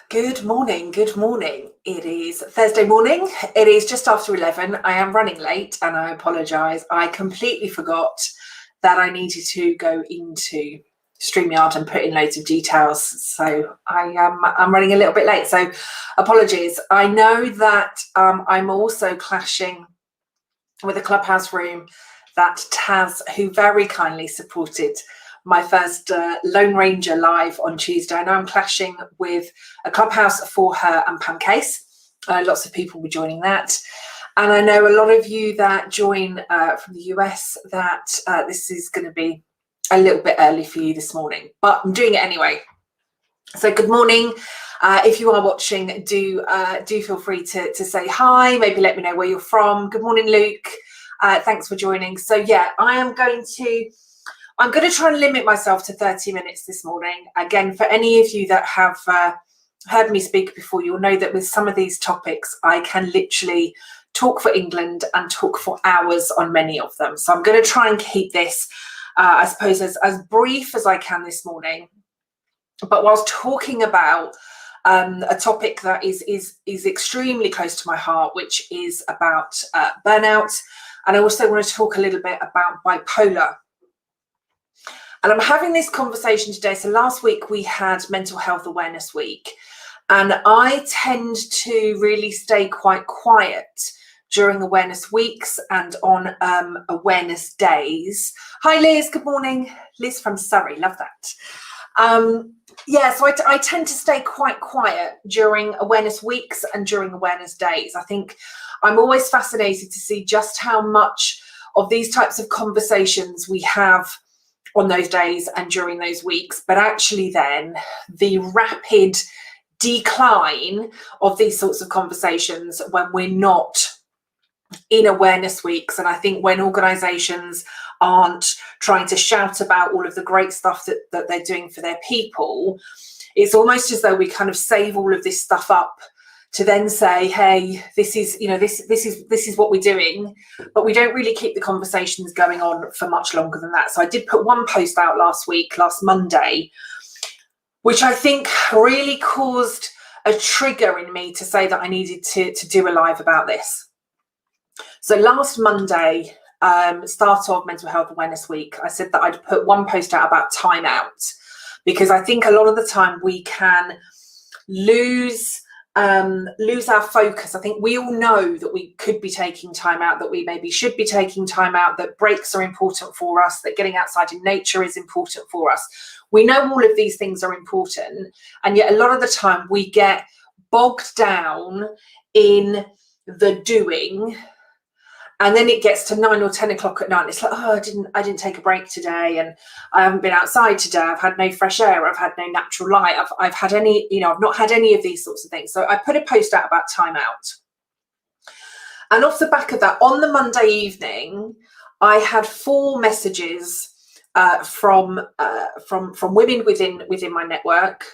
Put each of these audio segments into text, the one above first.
Good morning, good morning. It is Thursday morning. It is just after 11. I am running late and I apologise. I completely forgot that I needed to go into StreamYard and put in loads of details. So I'm running a little bit late. So apologies. I know that I'm also clashing with a Clubhouse room that Taz, who very kindly supported my first Lone Ranger live on Tuesday. I know I'm clashing with a Clubhouse for her and Pam Case. Lots of people were joining that. And I know a lot of you that join from the US that this is going to be a little bit early for you this morning, but I'm doing it anyway. So good morning. If you are watching, do feel free to say hi, maybe let me know where you're from. Good morning, Luke. Thanks for joining. So yeah, I'm going to try and limit myself to 30 minutes this morning. Again, for any of you that have heard me speak before, you'll know that with some of these topics, I can literally talk for England and talk for hours on many of them. So I'm going to try and keep this, I suppose, as brief as I can this morning. But whilst talking about a topic that is extremely close to my heart, which is about burnout, and I also want to talk a little bit about bipolar. And I'm having this conversation today. So last week we had Mental Health Awareness Week, and I tend to really stay quite quiet during awareness weeks and on awareness days. Hi Liz, good morning. Liz from Surrey, love that. Yeah, so I tend to stay quite quiet during awareness weeks and during awareness days. I think I'm always fascinated to see just how much of these types of conversations we have on those days and during those weeks, but actually then the rapid decline of these sorts of conversations when we're not in awareness weeks. And I think when organisations aren't trying to shout about all of the great stuff that they're doing for their people, it's almost as though we kind of save all of this stuff up to then say, hey, this is what we're doing, but we don't really keep the conversations going on for much longer than that. So I did put one post out last Monday, which I think really caused a trigger in me to say that I needed to do a live about this. So last Monday, start of Mental Health Awareness Week, I said that I'd put one post out about time out, because I think a lot of the time we can lose our focus. I think we all know that we could be taking time out, that we maybe should be taking time out, that breaks are important for us, that getting outside in nature is important for us. We know all of these things are important, and yet a lot of the time we get bogged down in the doing, and then it gets to 9 or 10 o'clock at night. It's like, oh, I didn't take a break today, and I haven't been outside today. I've had no fresh air. I've had no natural light. I've not had any of these sorts of things. So I put a post out about time out. And off the back of that, on the Monday evening, I had 4 messages from women within my network,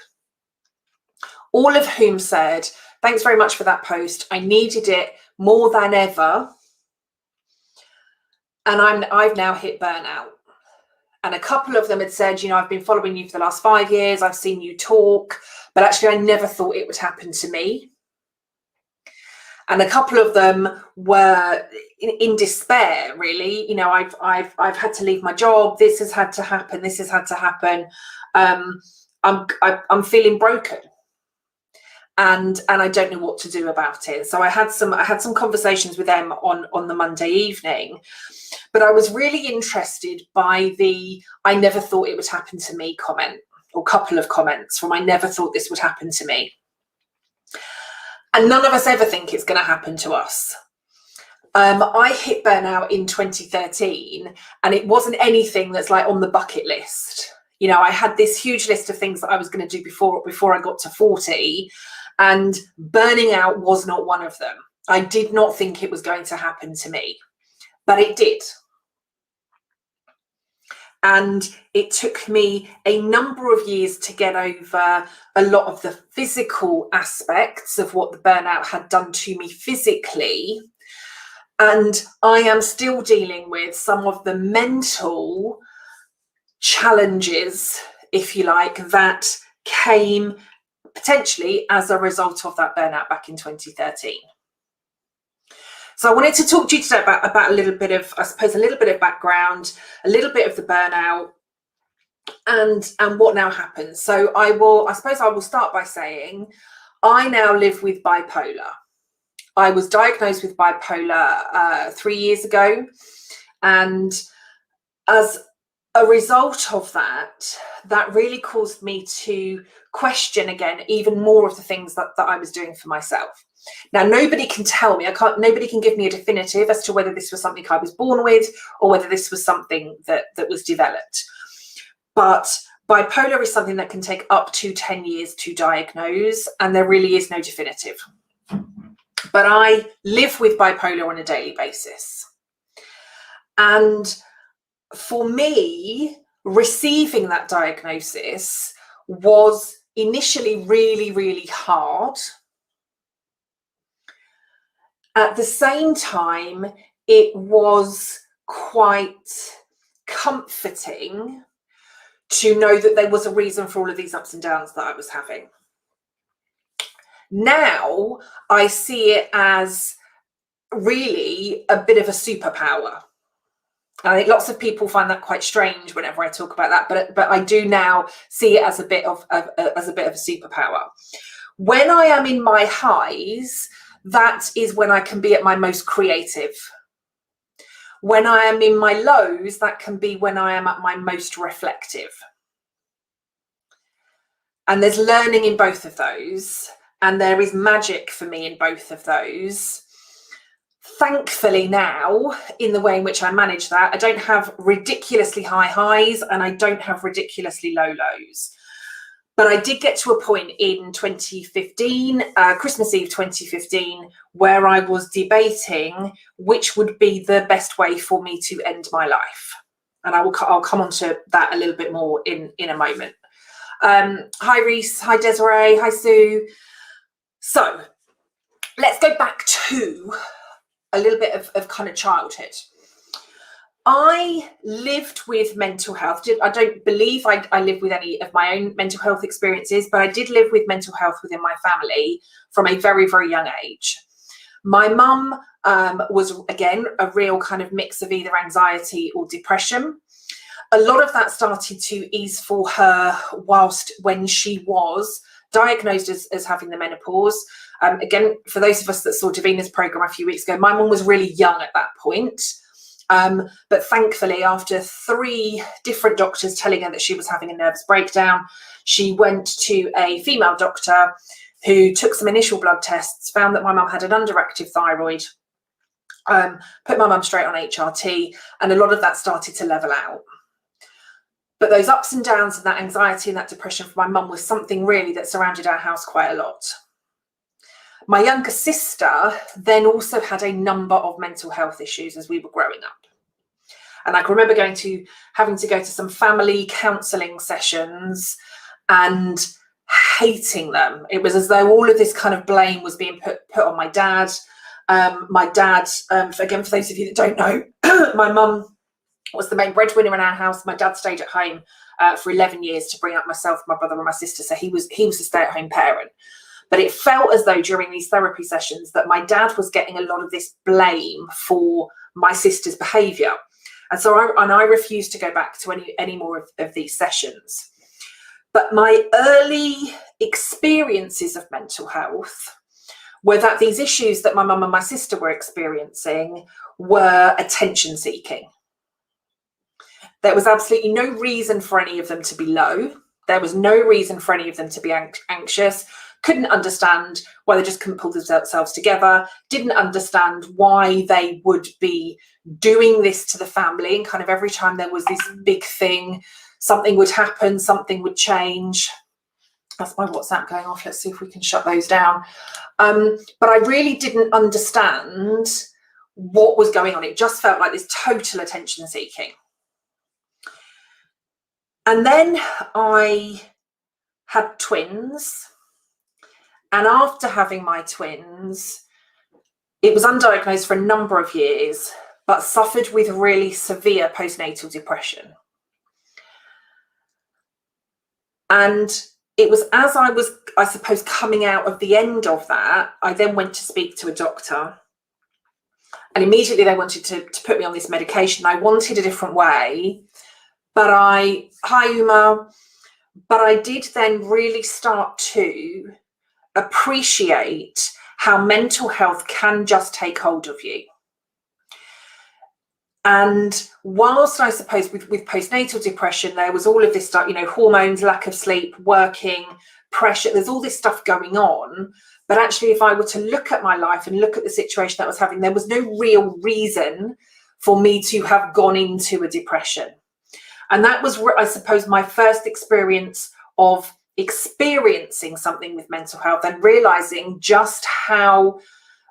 all of whom said, thanks very much for that post. I needed it more than ever. And I've now hit burnout. And a couple of them had said, I've been following you for the last 5 years. I've seen you talk, but actually I never thought it would happen to me. And a couple of them were in despair, really. I've had to leave my job. This has had to happen. This has had to happen. I'm feeling broken. And I don't know what to do about it. So I had some conversations with them on the Monday evening, but I was really interested by the "I never thought it would happen to me" comment, or couple of comments from "I never thought this would happen to me." And none of us ever think it's going to happen to us. I hit burnout in 2013, and it wasn't anything that's like on the bucket list. I had this huge list of things that I was going to do before I got to 40. And burning out was not one of them. I did not think it was going to happen to me, but it did. And it took me a number of years to get over a lot of the physical aspects of what the burnout had done to me physically. And I am still dealing with some of the mental challenges, if you like, that came potentially as a result of that burnout back in 2013. So I wanted to talk to you today about a little bit of, I suppose, a little bit of background, a little bit of the burnout, and what now happens. So I suppose I will start by saying I now live with bipolar. I was diagnosed with bipolar 3 years ago, and as a result of that really caused me to question again even more of the things that I was doing for myself. Now, nobody can tell me, nobody can give me a definitive as to whether this was something I was born with or whether this was something that was developed. But bipolar is something that can take up to 10 years to diagnose, and there really is no definitive. But I live with bipolar on a daily basis. And for me, receiving that diagnosis was initially really, really hard. At the same time, it was quite comforting to know that there was a reason for all of these ups and downs that I was having. Now, I see it as really a bit of a superpower. I think lots of people find that quite strange whenever I talk about that, but I do now see it as a bit of a superpower. When I am in my highs, that is when I can be at my most creative. When I am in my lows, that can be when I am at my most reflective. And there's learning in both of those, and there is magic for me in both of those. Thankfully now, in the way in which I manage that, I don't have ridiculously high highs and I don't have ridiculously low lows. But I did get to a point in 2015, Christmas Eve 2015, where I was debating which would be the best way for me to end my life. And I'll come on to that a little bit more in a moment. Hi Reese, hi Desiree, hi Sue. So let's go back to a little bit of kind of childhood. I lived with mental health. I don't believe I lived with any of my own mental health experiences, but I did live with mental health within my family from a very, very young age. My mum was, again, a real kind of mix of either anxiety or depression. A lot of that started to ease for her when she was diagnosed as having the menopause. Again, for those of us that saw Davina's program a few weeks ago, my mum was really young at that point. But thankfully, after 3 different doctors telling her that she was having a nervous breakdown, she went to a female doctor who took some initial blood tests, found that my mum had an underactive thyroid, put my mum straight on HRT, and a lot of that started to level out. But those ups and downs and that anxiety and that depression for my mum was something really that surrounded our house quite a lot. My younger sister then also had a number of mental health issues as we were growing up. And I can remember having to go to some family counselling sessions and hating them. It was as though all of this kind of blame was being put on my dad. My dad, again, for those of you that don't know, my mum was the main breadwinner in our house. My dad stayed at home for 11 years to bring up myself, my brother and my sister. So he was a stay-at-home parent. But it felt as though during these therapy sessions that my dad was getting a lot of this blame for my sister's behaviour. And so I refused to go back to any more of these sessions. But my early experiences of mental health were that these issues that my mum and my sister were experiencing were attention seeking. There was absolutely no reason for any of them to be low. There was no reason for any of them to be anxious. Couldn't understand why they just couldn't pull themselves together. Didn't understand why they would be doing this to the family. And kind of every time there was this big thing, something would happen, something would change. That's my WhatsApp going off. Let's see if we can shut those down. But I really didn't understand what was going on. It just felt like this total attention seeking. And then I had twins. And after having my twins, it was undiagnosed for a number of years, but suffered with really severe postnatal depression. And it was as I was, I suppose, coming out of the end of that, I then went to speak to a doctor. And immediately they wanted to put me on this medication. I wanted a different way. But hi Uma, but I did then really start to appreciate how mental health can just take hold of you. And whilst I suppose with postnatal depression, there was all of this stuff, hormones, lack of sleep, working, pressure, there's all this stuff going on. But actually, if I were to look at my life and look at the situation that I was having, there was no real reason for me to have gone into a depression. And that was, I suppose, my first experience of experiencing something with mental health and realizing just how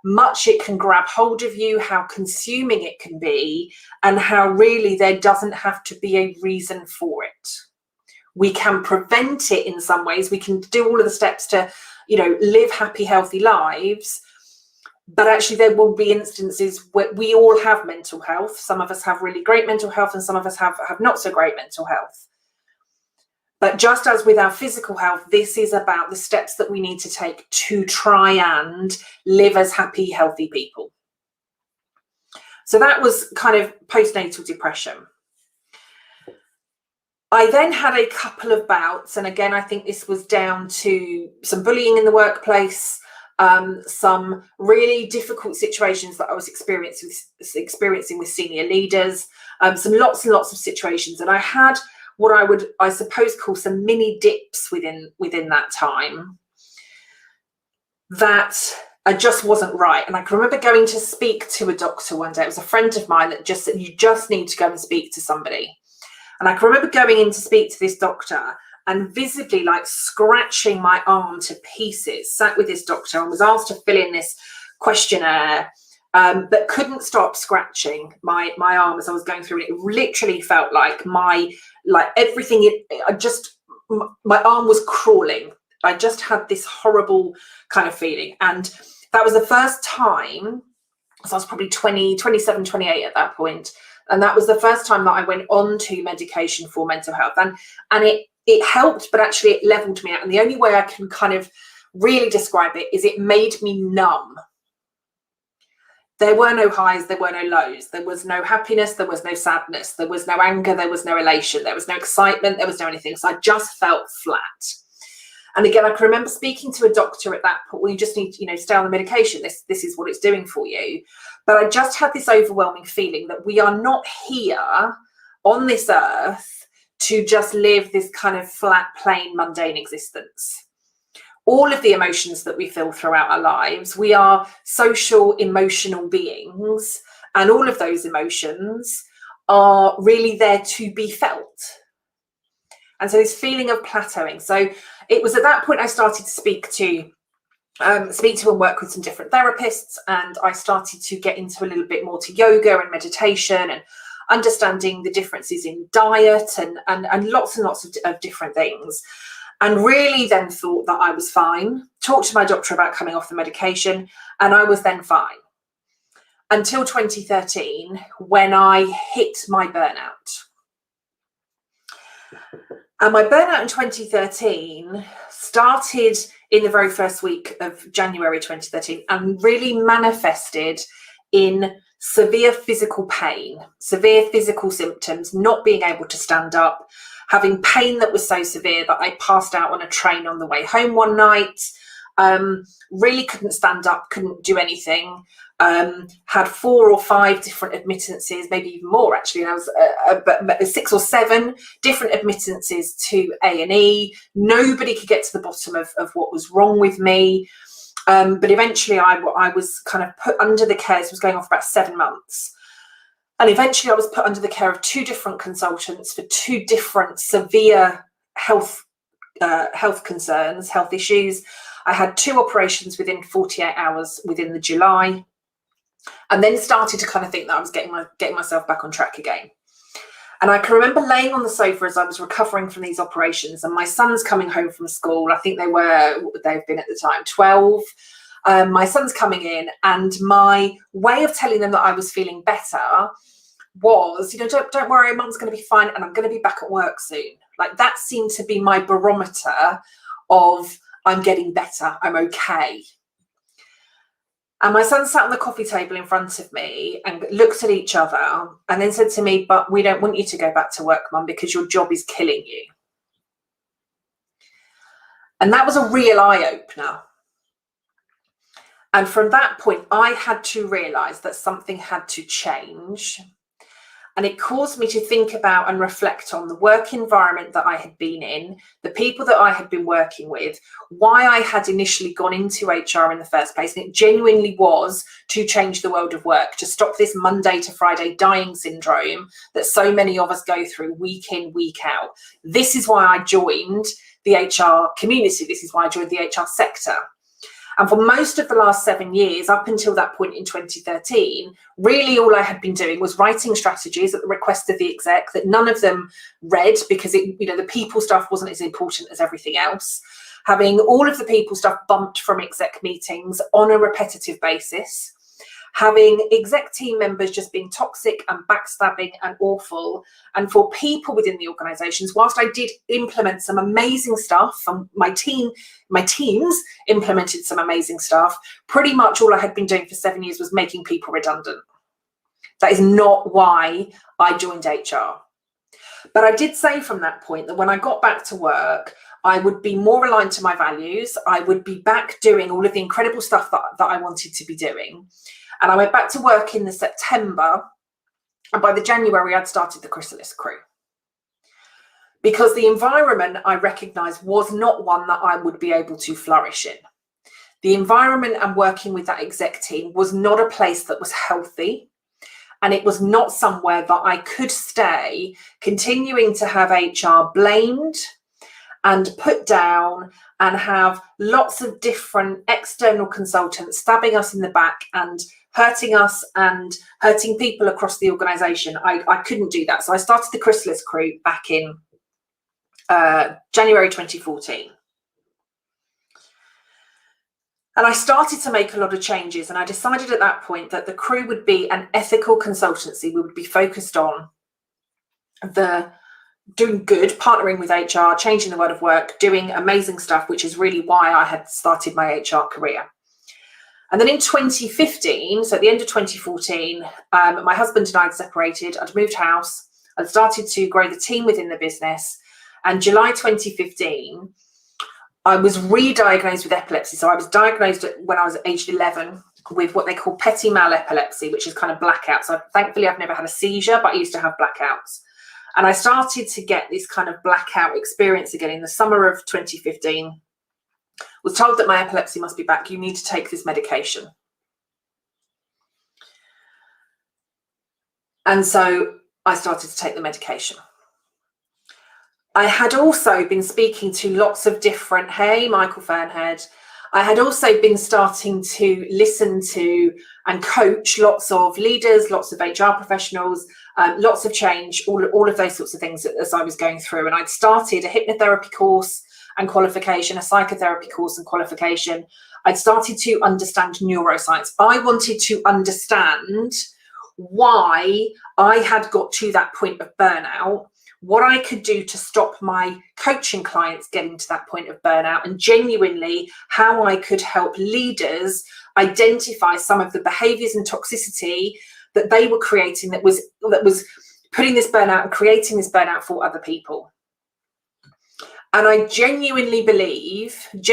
much it can grab hold of you, how consuming it can be, and how really there doesn't have to be a reason for it. We can prevent it in some ways. We can do all of the steps to, live happy, healthy lives. But actually, there will be instances where we all have mental health. Some of us have really great mental health and some of us have not so great mental health. But just as with our physical health, this is about the steps that we need to take to try and live as happy, healthy people. So that was kind of postnatal depression. I then had a couple of bouts. And again, I think this was down to some bullying in the workplace, some really difficult situations that I was experiencing with senior leaders, some lots and lots of situations. And I had what I would, I suppose, call some mini dips within that time that I just wasn't right. And I can remember going to speak to a doctor one day. It was a friend of mine that just said, you just need to go and speak to somebody. And I can remember going in to speak to this doctor and visibly scratching my arm to pieces, sat with this doctor and was asked to fill in this questionnaire, but couldn't stop scratching my arm as I was going through it. It literally felt like everything, my arm was crawling. I just had this horrible kind of feeling. And that was the first time, so I was probably 27, 28 at that point. And that was the first time that I went on to medication for mental health. And it helped, but actually it leveled me out. And the only way I can kind of really describe it is it made me numb. There were no highs, there were no lows. There was no happiness, there was no sadness, there was no anger, there was no elation, there was no excitement, there was no anything. So I just felt flat. And again, I can remember speaking to a doctor at that point, well, you just need to, stay on the medication. This is what it's doing for you. But I just had this overwhelming feeling that we are not here on this earth to just live this kind of flat, plain, mundane existence. All of the emotions that we feel throughout our lives, we are social, emotional beings, and all of those emotions are really there to be felt. And so this feeling of plateauing. So it was at that point I started to speak to and work with some different therapists, and I started to get into a little bit more to yoga and meditation and understanding the differences in diet and lots and lots of different things. And really then thought that I was fine, talked to my doctor about coming off the medication, and I was then fine. Until 2013, when I hit my burnout. And my burnout in 2013 started in the very first week of January 2013 and really manifested in severe physical pain, severe physical symptoms, not being able to stand up, having pain that was so severe that I passed out on a train on the way home one night, really couldn't stand up, couldn't do anything, had 4 or 5 different admittances, maybe even more actually. And I was but 6 or 7 different admittances to A&E. Nobody could get to the bottom of what was wrong with me. But eventually I was kind of put under the care. This was going on for about 7 months. And eventually I was put under the care of 2 different consultants for 2 different severe health concerns, health issues. I had 2 operations within 48 hours within the July, and then started to kind of think that I was getting myself back on track again. And I can remember laying on the sofa as I was recovering from these operations, and my son's coming home from school. I think they've been at the time 12. My son's coming in, and my way of telling them that I was feeling better was, don't worry, Mum's going to be fine, and I'm going to be back at work soon. Like that seemed to be my barometer of I'm getting better, I'm okay. And my son sat on the coffee table in front of me and looked at each other and then said to me, but we don't want you to go back to work, Mum, because your job is killing you. And that was a real eye-opener. And from that point, I had to realise that something had to change. And it caused me to think about and reflect on the work environment that I had been in, the people that I had been working with, why I had initially gone into HR in the first place. And it genuinely was to change the world of work, to stop this Monday to Friday dying syndrome that so many of us go through week in, week out. This is why I joined the HR community. This is why I joined the HR sector. And for most of the last 7 years, up until that point in 2013, really all I had been doing was writing strategies at the request of the exec that none of them read because the people stuff wasn't as important as everything else. Having all of the people stuff bumped from exec meetings on a repetitive basis. Having exec team members just being toxic and backstabbing and awful. And for people within the organisations, whilst I did implement some amazing stuff, and my teams implemented some amazing stuff, pretty much all I had been doing for 7 years was making people redundant. That is not why I joined HR. But I did say from that point that when I got back to work, I would be more aligned to my values. I would be back doing all of the incredible stuff that I wanted to be doing. And I went back to work in the September, and by the January, I'd started the Chrysalis Crew. Because the environment I recognised was not one that I would be able to flourish in. The environment and working with that exec team was not a place that was healthy, and it was not somewhere that I could stay continuing to have HR blamed and put down and have lots of different external consultants stabbing us in the back and hurting us and hurting people across the organisation. I couldn't do that. So I started the Chrysalis Crew back in January 2014. And I started to make a lot of changes, and I decided at that point that the crew would be an ethical consultancy. We would be focused on doing good, partnering with HR, changing the world of work, doing amazing stuff, which is really why I had started my HR career. And then in 2015, so at the end of 2014, my husband and I had separated. I'd moved house. I'd started to grow the team within the business. And July 2015, I was re-diagnosed with epilepsy. So I was diagnosed when I was aged 11 with what they call petit mal epilepsy, which is kind of blackouts. So thankfully, I've never had a seizure, but I used to have blackouts. And I started to get this kind of blackout experience again in the summer of 2015. Was told that my epilepsy must be back. You need to take this medication. And so I started to take the medication. I had also been speaking to lots of different, hey, Michael Fernhead. I had also been starting to listen to and coach lots of leaders, lots of HR professionals, lots of change, all of those sorts of things as I was going through. And I'd started a hypnotherapy course and qualification, a psychotherapy course and qualification. I'd started to understand neuroscience. I wanted to understand why I had got to that point of burnout, what I could do to stop my coaching clients getting to that point of burnout, and genuinely how I could help leaders identify some of the behaviors and toxicity that they were creating that was putting this burnout and creating this burnout for other people. And I genuinely believe, and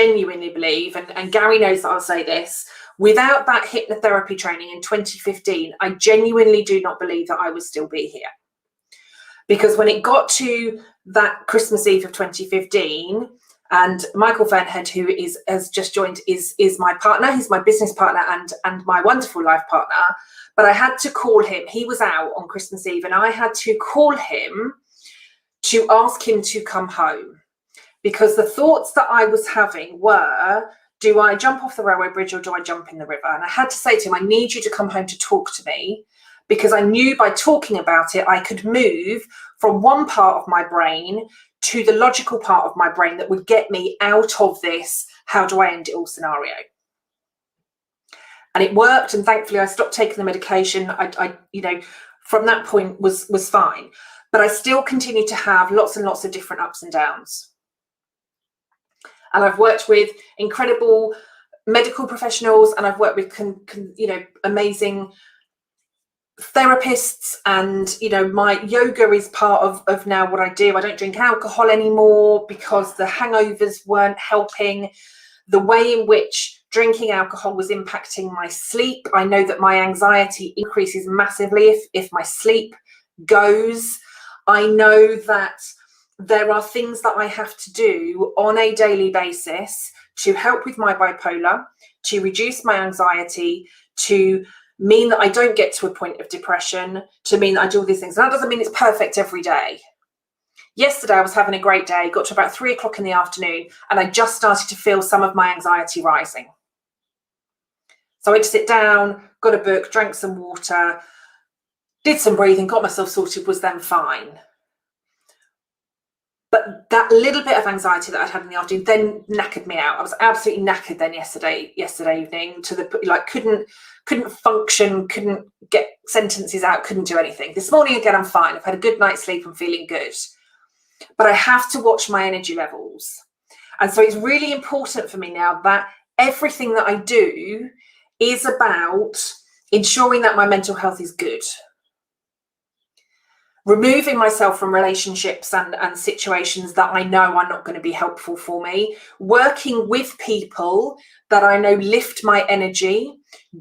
Gary knows that I'll say this, without that hypnotherapy training in 2015, I genuinely do not believe that I would still be here. Because when it got to that Christmas Eve of 2015, and Michael Fernhead, who has just joined, is my partner. He's my business partner and my wonderful life partner. But I had to call him. He was out on Christmas Eve, and I had to call him to ask him to come home. Because the thoughts that I was having were, do I jump off the railway bridge or do I jump in the river? And I had to say to him, I need you to come home to talk to me, because I knew by talking about it, I could move from one part of my brain to the logical part of my brain that would get me out of this, how do I end it all scenario. And it worked. And thankfully I stopped taking the medication. I from that point was fine, but I still continued to have lots and lots of different ups and downs. And I've worked with incredible medical professionals, and I've worked with amazing therapists, and my yoga is part of now what I do. I don't drink alcohol anymore because the hangovers weren't helping. The way in which drinking alcohol was impacting my sleep, I know that my anxiety increases massively if my sleep goes. I know that there are things that I have to do on a daily basis to help with my bipolar, to reduce my anxiety, to mean that I don't get to a point of depression, to mean that I do all these things. And that doesn't mean it's perfect every day. Yesterday, I was having a great day, got to about 3 o'clock in the afternoon, and I just started to feel some of my anxiety rising. So I had to sit down, got a book, drank some water, did some breathing, got myself sorted, was then fine. But that little bit of anxiety that I'd had in the afternoon then knackered me out. I was absolutely knackered then yesterday evening, to the couldn't function, couldn't get sentences out, couldn't do anything. This morning again, I'm fine. I've had a good night's sleep, I'm feeling good. But I have to watch my energy levels. And so it's really important for me now that everything that I do is about ensuring that my mental health is good. Removing myself from relationships and situations that I know are not going to be helpful for me, working with people that I know lift my energy,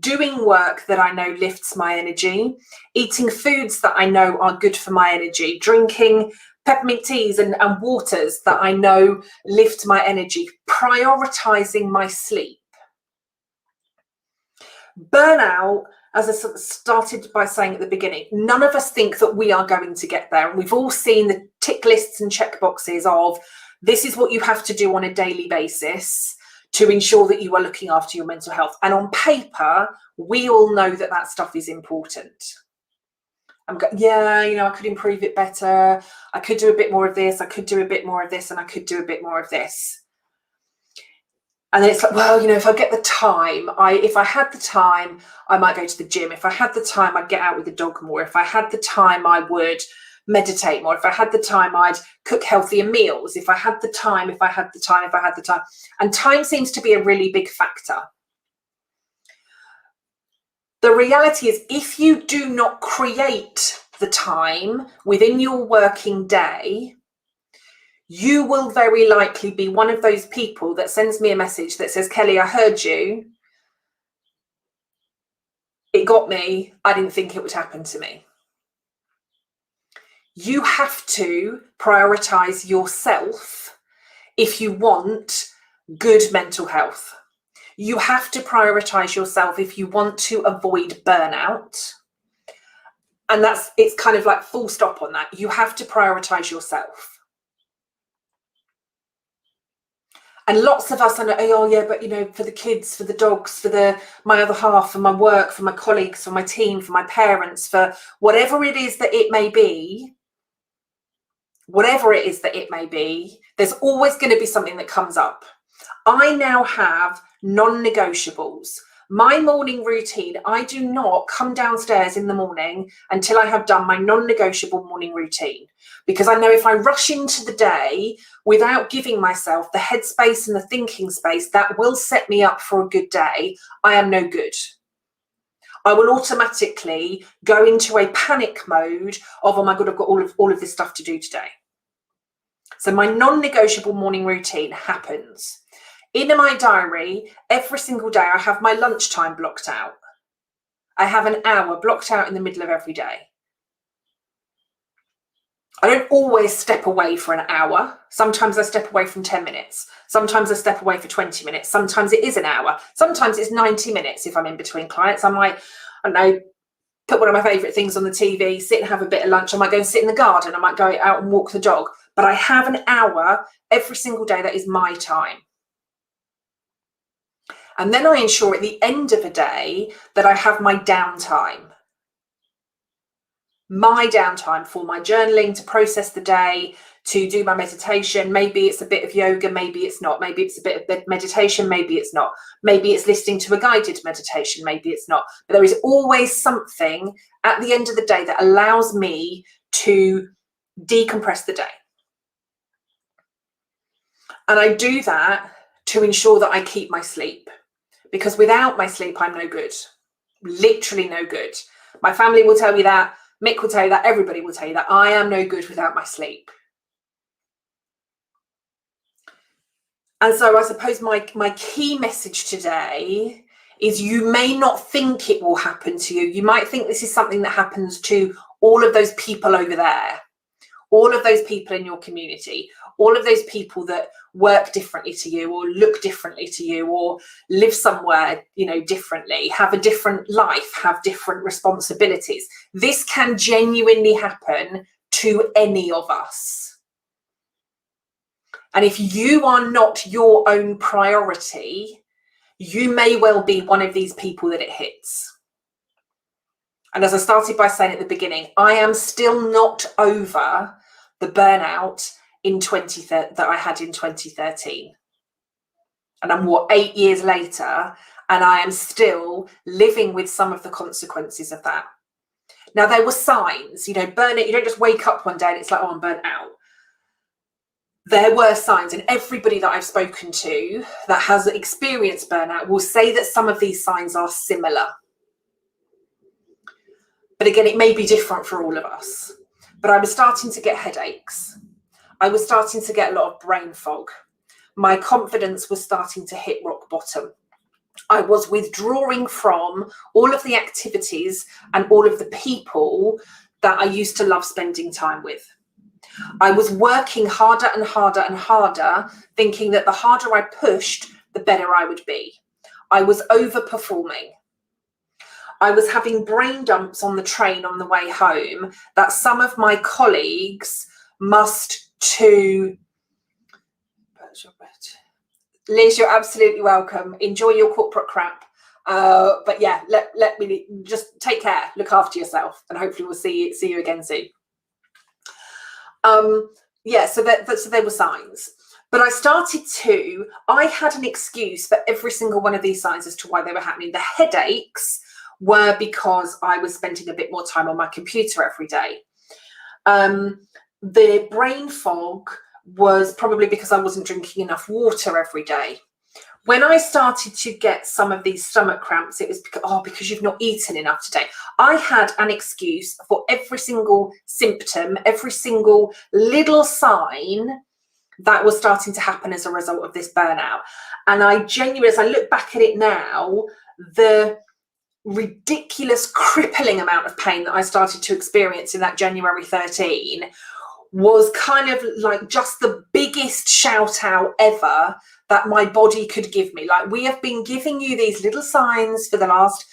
doing work that I know lifts my energy, eating foods that I know are good for my energy, drinking peppermint teas and waters that I know lift my energy, prioritizing my sleep. Burnout, as I started by saying at the beginning, none of us think that we are going to get there. And we've all seen the tick lists and check boxes of this is what you have to do on a daily basis to ensure that you are looking after your mental health. And on paper, we all know that that stuff is important. I'm going, I could improve it better. I could do a bit more of this. I could do a bit more of this, and I could do a bit more of this. And then it's like, well, if I get the time, if I had the time, I might go to the gym. If I had the time, I'd get out with the dog more. If I had the time, I would meditate more. If I had the time, I'd cook healthier meals. If I had the time. And time seems to be a really big factor. The reality is, if you do not create the time within your working day, you will very likely be one of those people that sends me a message that says, Kelly, I heard you. It got me. I didn't think it would happen to me. You have to prioritize yourself if you want good mental health. You have to prioritize yourself if you want to avoid burnout. And it's kind of like full stop on that. You have to prioritize yourself. And lots of us are like, oh yeah, but for the kids, for the dogs, for my other half, for my work, for my colleagues, for my team, for my parents, for whatever it is that it may be, there's always going to be something that comes up. I now have non-negotiables. My morning routine, I do not come downstairs in the morning until I have done my non-negotiable morning routine, because I know if I rush into the day without giving myself the headspace and the thinking space that will set me up for a good day, I am no good. I will automatically go into a panic mode of, oh my God, I've got all of this stuff to do today. So my non-negotiable morning routine happens. In my diary, every single day, I have my lunchtime blocked out. I have an hour blocked out in the middle of every day. I don't always step away for an hour. Sometimes I step away from 10 minutes. Sometimes I step away for 20 minutes. Sometimes it is an hour. Sometimes it's 90 minutes if I'm in between clients. I might, put one of my favourite things on the TV, sit and have a bit of lunch. I might go and sit in the garden. I might go out and walk the dog. But I have an hour every single day that is my time. And then I ensure at the end of a day that I have my downtime. My downtime for my journaling, to process the day, to do my meditation. Maybe it's a bit of yoga, maybe it's not. Maybe it's a bit of meditation, maybe it's not. Maybe it's listening to a guided meditation, maybe it's not. But there is always something at the end of the day that allows me to decompress the day. And I do that to ensure that I keep my sleep, because without my sleep, I'm no good, literally no good. My family will tell you that, Mick will tell you that, everybody will tell you that I am no good without my sleep. And so I suppose my key message today is, you may not think it will happen to you. You might think this is something that happens to all of those people over there, all of those people in your community, all of those people that work differently to you, or look differently to you, or live somewhere, you know, differently, have a different life, have different responsibilities. This can genuinely happen to any of us. And if you are not your own priority, you may well be one of these people that it hits. And as I started by saying at the beginning, I am still not over the burnout that I had in 2013. And I'm 8 years later, and I am still living with some of the consequences of that. Now, there were signs, you know, burnout, you don't just wake up one day and it's like, oh, I'm burnt out. There were signs, and everybody that I've spoken to that has experienced burnout will say that some of these signs are similar. But again, it may be different for all of us. But I was starting to get headaches. I was starting to get a lot of brain fog. My confidence was starting to hit rock bottom. I was withdrawing from all of the activities and all of the people that I used to love spending time with. I was working harder and harder and harder, thinking that the harder I pushed, the better I would be. I was overperforming. I was having brain dumps on the train on the way home that some of my colleagues must too. Liz, you're absolutely welcome. Enjoy your corporate crap. But yeah, let me just take care, look after yourself, and hopefully we'll see you again soon. Yeah, so there were signs, but I had an excuse for every single one of these signs as to why they were happening. The headaches were because I was spending a bit more time on my computer every day. The brain fog was probably because I wasn't drinking enough water every day. When I started to get some of these stomach cramps, it was because you've not eaten enough today. I had an excuse for every single symptom, every single little sign that was starting to happen as a result of this burnout. And I genuinely, as I look back at it now, the ridiculous, crippling amount of pain that I started to experience in that January 13 was kind of like just the biggest shout out ever that my body could give me. Like, we have been giving you these little signs for the last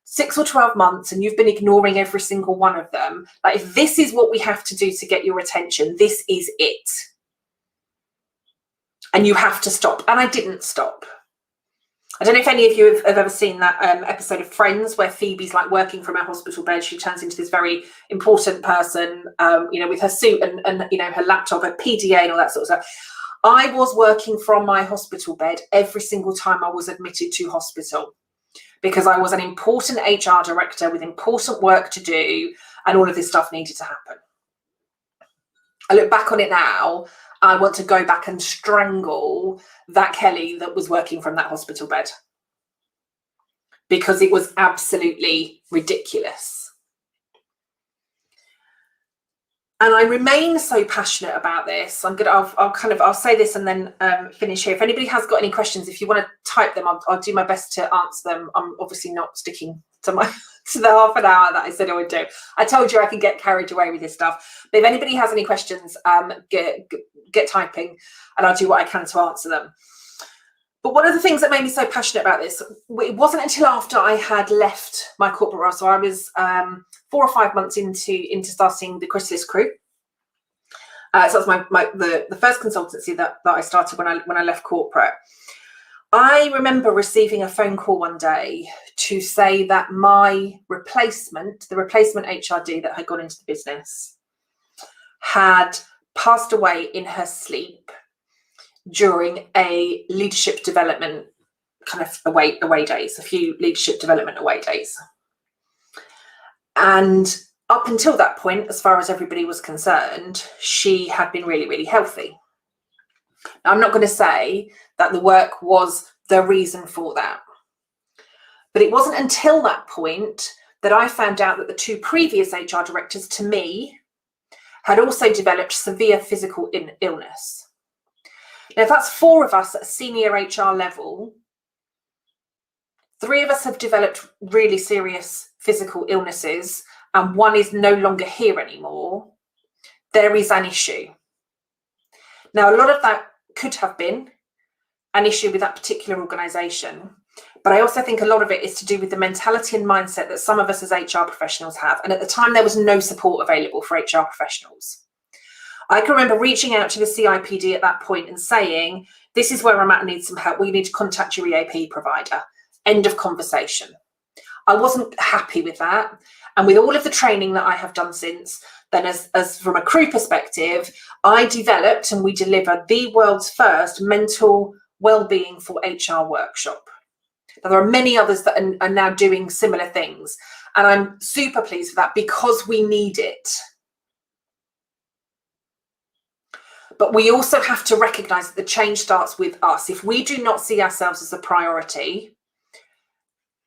6 or 12 months and you've been ignoring every single one of them. Like, if this is what we have to do to get your attention, this is it. And you have to stop. And I didn't stop. I don't know if any of you have ever seen that episode of Friends where Phoebe's like working from her hospital bed. She turns into this very important person, you know, with her suit and you know, her laptop, her PDA and all that sort of stuff. I was working from my hospital bed every single time I was admitted to hospital, because I was an important HR director with important work to do, and all of this stuff needed to happen. I look back on it now, I want to go back and strangle that Kelly that was working from that hospital bed, because it was absolutely ridiculous. And I remain so passionate about this. I'll say this and then finish here. If anybody has got any questions, if you want to type them, I'll do my best to answer them. I'm obviously not sticking to the half an hour that I said I would do. I told you I could get carried away with this stuff. But if anybody has any questions, get typing, and I'll do what I can to answer them. But one of the things that made me so passionate about this, it wasn't until after I had left my corporate role. So I was 4 or 5 months into starting the Chrysalis Crew. So that was the first consultancy that I started when I left corporate. I remember receiving a phone call one day to say that my replacement, the replacement HRD that had gone into the business, had passed away in her sleep during a leadership development kind of away days, a few leadership development away days. And up until that point, as far as everybody was concerned, she had been really, really healthy. Now, I'm not going to say that the work was the reason for that, but it wasn't until that point that I found out that the 2 previous HR directors to me had also developed severe physical illness. Now, if that's 4 of us at a senior HR level, 3 of us have developed really serious physical illnesses and 1 is no longer here anymore, there is an issue. Now, a lot of that could have been an issue with that particular organisation, but I also think a lot of it is to do with the mentality and mindset that some of us as HR professionals have. And at the time, there was no support available for HR professionals. I can remember reaching out to the CIPD at that point and saying, this is where I'm at, I need some help. We need to contact your EAP provider. End of conversation. I wasn't happy with that. And with all of the training that I have done since, then as from a crew perspective, I developed and we delivered the world's first mental wellbeing for HR workshop. Now, there are many others that are now doing similar things. And I'm super pleased with that because we need it. But we also have to recognise that the change starts with us. If we do not see ourselves as a priority,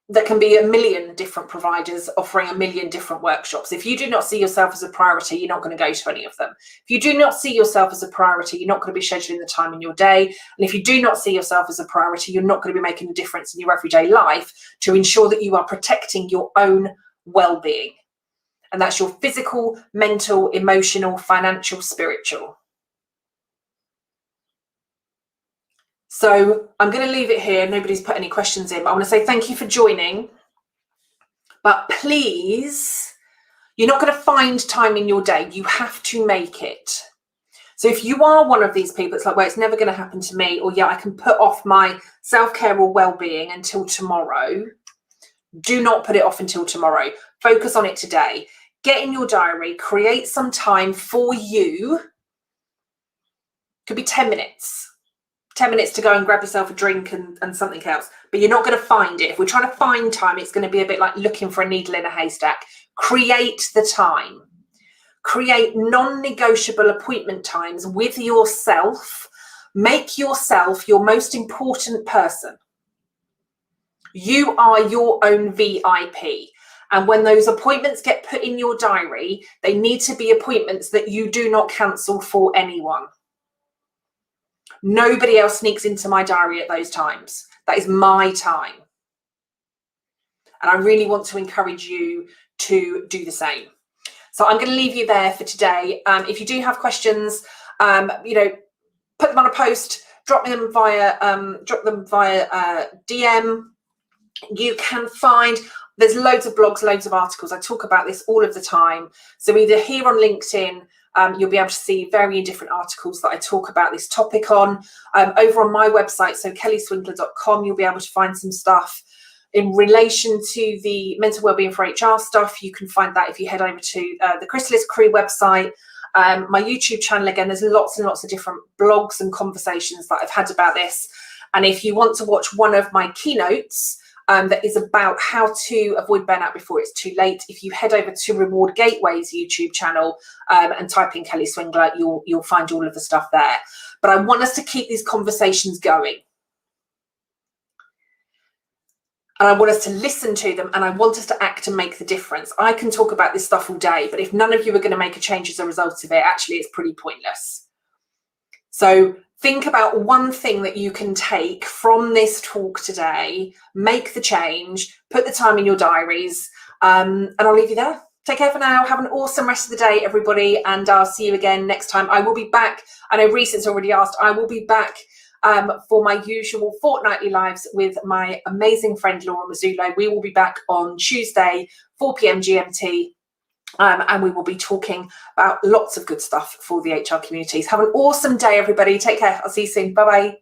there can be a million different providers offering a million different workshops. If you do not see yourself as a priority, you're not going to go to any of them. If you do not see yourself as a priority, you're not going to be scheduling the time in your day. And if you do not see yourself as a priority, you're not going to be making a difference in your everyday life to ensure that you are protecting your own well-being. And that's your physical, mental, emotional, financial, spiritual. So I'm going to leave it here. Nobody's put any questions in, but I want to say thank you for joining. But please, you're not going to find time in your day. You have to make it. So if you are one of these people, it's like, well, it's never going to happen to me, or yeah, I can put off my self-care or well-being until tomorrow. Do not put it off until tomorrow. Focus on it today. Get in your diary, create some time for you. Could be 10 minutes. 10 minutes to go and grab yourself a drink and something else, but you're not going to find it. If we're trying to find time, it's going to be a bit like looking for a needle in a haystack. Create the time. Create non-negotiable appointment times with yourself. Make yourself your most important person. You are your own VIP. And when those appointments get put in your diary, they need to be appointments that you do not cancel for anyone. Nobody else sneaks into my diary at those times. That is my time. And I really want to encourage you to do the same. So I'm going to leave you there for today. If you do have questions, put them on a post, drop them via DM. You can find, there's loads of blogs, loads of articles. I talk about this all of the time. So either here on LinkedIn, you'll be able to see varying different articles that I talk about this topic on. Over on my website, so kellyswinkler.com, you'll be able to find some stuff in relation to the mental wellbeing for HR stuff. You can find that if you head over to the Chrysalis Crew website. My YouTube channel, again, there's lots and lots of different blogs and conversations that I've had about this. And if you want to watch one of my keynotes, that is about how to avoid burnout before it's too late, if you head over to Reward Gateway's YouTube channel and type in Kelly Swingler, you'll find all of the stuff there. But I want us to keep these conversations going. And I want us to listen to them, and I want us to act and make the difference. I can talk about this stuff all day, but if none of you are going to make a change as a result of it, actually it's pretty pointless. So think about one thing that you can take from this talk today, make the change, put the time in your diaries, and I'll leave you there. Take care for now. Have an awesome rest of the day, everybody, and I'll see you again next time. I will be back. I know Reese's already asked. I will be back for my usual fortnightly lives with my amazing friend Laura Mazzullo. We will be back on Tuesday, 4 p.m. GMT. And we will be talking about lots of good stuff for the HR communities. Have an awesome day, everybody. Take care. I'll see you soon. Bye-bye.